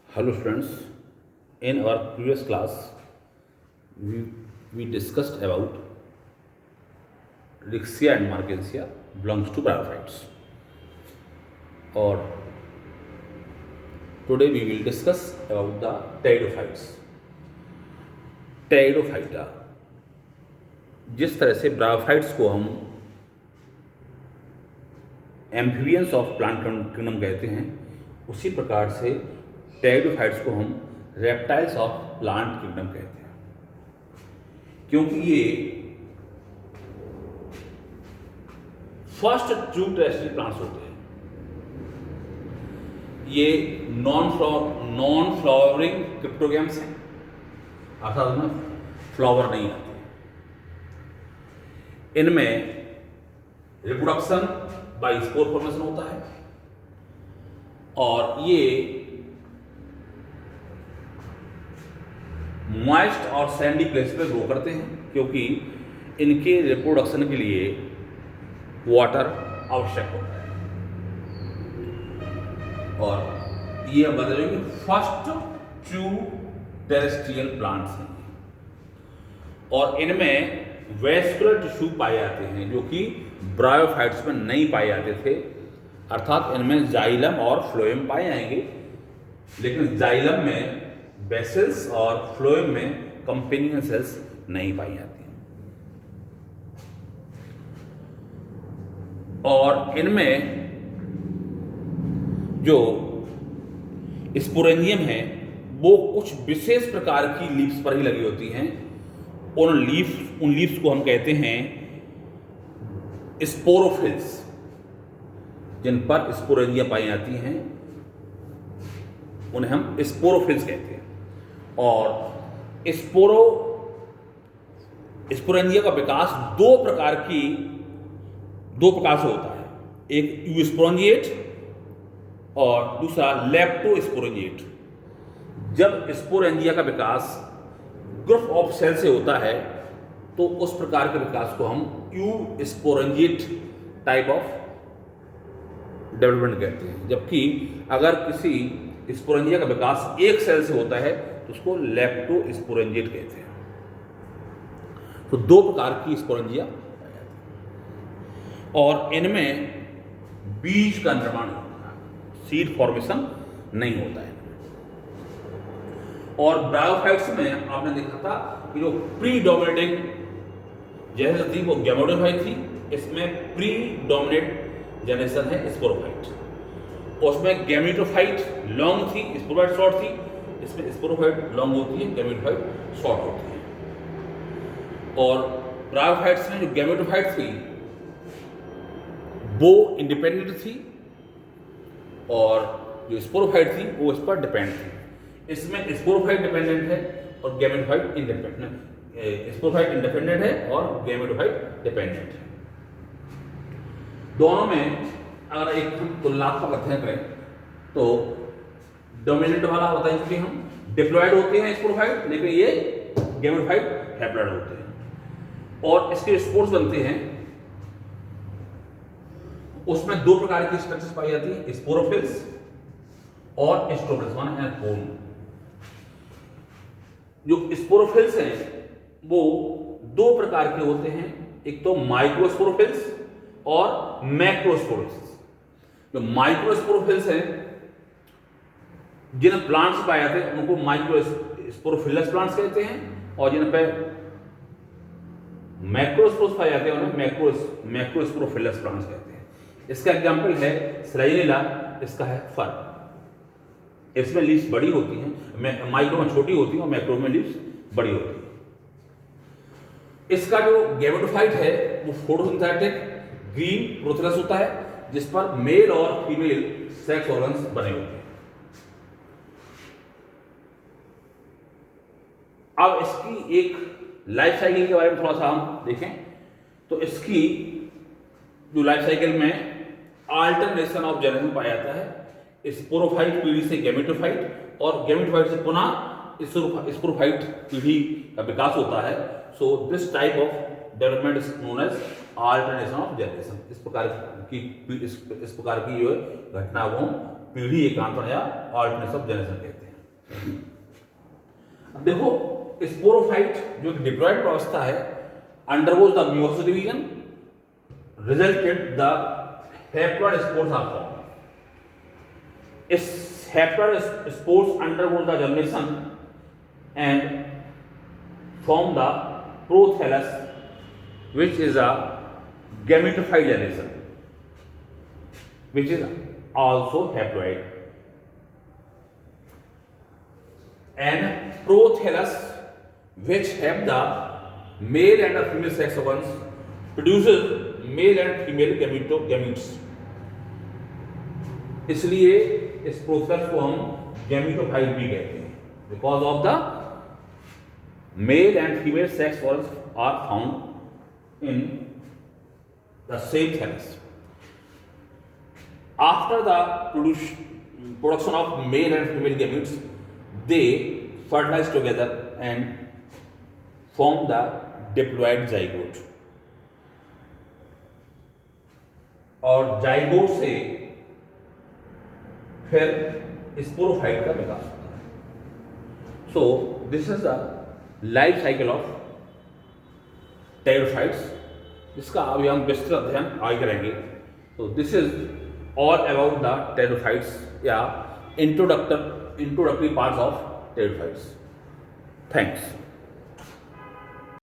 Hello students, in our previous class we discussed about Rixia and Markensia belongs to bryophytes, or today we will discuss about the pteridophytes. Pteridophyta, जिस तरह से bryophytes को हम amphibians of plant kingdom कहते हैं, उसी प्रकार से टेरिडोफाइट्स को हम रेप्टाइल्स ऑफ प्लांट किंगडम कहते हैं, क्योंकि ये फर्स्ट ट्रू टेरेस्ट्रियल प्लांट्स होते हैं। ये नॉन फ्लावरिंग क्रिप्टोगैम्स हैं, अर्थात उनमें फ्लावर नहीं आते। इनमें रिप्रोडक्शन बाय स्पोर फॉर्मेशन होता है और ये मॉइस्ट और सैंडी प्लेस पे ग्रो करते हैं, क्योंकि इनके रिप्रोडक्शन के लिए वाटर आवश्यक होता है। और ये बताएंगे फर्स्ट ट्रू टेरेस्ट्रियल प्लांट्स हैं और इनमें वेस्कुलर टिश्यू पाए जाते हैं जो कि ब्रायोफाइट्स में नहीं पाए जाते थे, अर्थात इनमें जाइलम और फ्लोएम पाए जाएंगे, लेकिन जाइलम में बेसल्स और फ्लोएम में कंपेनियन सेल्स नहीं पाई जाती हैं। और इनमें जो स्पोरेंजियम है वो कुछ विशेष प्रकार की लीव्स पर ही लगी होती हैं। उन लीव्स को हम कहते हैं स्पोरोफिल्स, जिन पर स्पोरेंजिया पाई जाती हैं उन्हें हम स्पोरोफिल्स कहते हैं। और स्पोरेंजिया का विकास दो प्रकार से होता है, एक यूस्पोरेंजिएट और दूसरा लेप्टोस्पोरेंजिएट। जब स्पोरेंजिया का विकास ग्रुप ऑफ सेल से होता है तो उस प्रकार के विकास को हम यूस्पोरेंजिएट टाइप ऑफ डेवलपमेंट कहते हैं, जबकि अगर किसी स्पोरेंजिया का विकास एक सेल से होता है तो उसको लेप्टोस्पोरेंजिएट कहते हैं। तो दो प्रकार की स्पोरेंजिया और इनमें बीज का निर्माण होता है, सीड फॉर्मेशन नहीं होता है। और ब्रायोफाइट्स में आपने देखा था कि जो प्रीडोमिनेटिंग जैसे थी वो गैमेटोफाइट थी, इसमें प्रीडोमिनेट जनरेशन है स्पोरोफाइट। उसमें गैमेटोफाइट लॉन्ग थी, स्पोरोफाइट शॉर्ट थी। इसमें स्पोरोफाइट लॉन्ग होती है, गैमेटोफाइट शॉर्ट होती है। और ब्रायोफाइट्स में जो गैमेटोफाइट थी वो इंडिपेंडेंट थी और जो स्पोरोफाइट थी वो इस पर डिपेंड थी। इसमें स्पोरोफाइट डिपेंडेंट है और गैमेटोफाइट इंडिपेंडेंट, स्पोरोफाइट इंडिपेंडेंट है और गैमेटोफाइट डिपेंडेंट है। दोनों में अगर एक हम तुलनात्मक अध्ययन करें तो डोमिनेंट वाला होता है, इसलिए हम डिप्लॉयड होते हैं स्पोरोफाइट, लेकिन ये गैमेटोफाइट हैप्लॉयड होते हैं। और इसके स्पोर्स बनते हैं, उसमें दो प्रकार की स्ट्रक्चर्स पाई जाती है, स्पोरोफिल्स और स्ट्रोमल्स, वन एंड होम। जो स्पोरोफिल्स हैं वो दो प्रकार के होते हैं, एक तो माइक्रोस्पोरोफिल्स और मैक्रोस्पोरोफिल्स। जो माइक्रोस्पोरोफिल्स हैं जिन प्लांट्स पाए जाते हैं उनको माइक्रोस्पोरोफिलस प्लांट्स कहते हैं, और जिन पे मैक्रोस्पोर्स पाए जाते हैं उन्हें मैक्रोस्पोरोफिलस प्लांट्स कहते हैं। इसका एग्जांपल है स्लाइनेला, इसका है फर। इसमें लीव्स बड़ी होती हैं, माइक्रो में छोटी होती हैं और मैक्रो में लीव्स बड़ी होती हैं। इसका जो गैमेटोफाइट है वो फोटोसिंथेटिक ग्रीन प्रोथेलस होता है, जिस पर मेल और फीमेल सेक्स ऑर्गन्स बने होते हैं। अब इसकी एक लाइफ साइकिल के बारे में थोड़ा सा हम देखें तो इसकी जो लाइफ साइकिल में अल्टरनेशन ऑफ जनरेशन पाया जाता है, स्पोरोफाइट पीढ़ी से गैमेटोफाइट और गैमेटोफाइट से पुनः स्पोरोफाइट पीढ़ी का विकास होता है। So this type of development is known as alternation of generation. इस प्रकार की जो घटना को पीढ़ी एकांतरण या अल्टरनेशन ऑफ जनरेशन कहते हैं। अब देखो, स्पोरोफाइट जो डिप्लॉयड अवस्था है, undergoes the meiosis division, resulted the haploid spores are form. इस haploid spores undergoes the germination and form the prothallus which is a gametophyte generation, which is also haploid, and prothallus which have the male and the female sex organs produces male and female gametes। इसलिए इस prothallus को हम gametophyte भी कहते हैं, because of the male and female sex organs are found in the same thallus। After the production of male and female gametes, they fertilize together and form the diploid zygote। और zygote से फिर sporophyte का विकास होता है। So this is the life cycle of pteridophytes, जिसका अभी हम विस्तृत अध्ययन आगे करेंगे। तो this is all about the pteridophytes या introductory parts of pteridophytes. Thanks.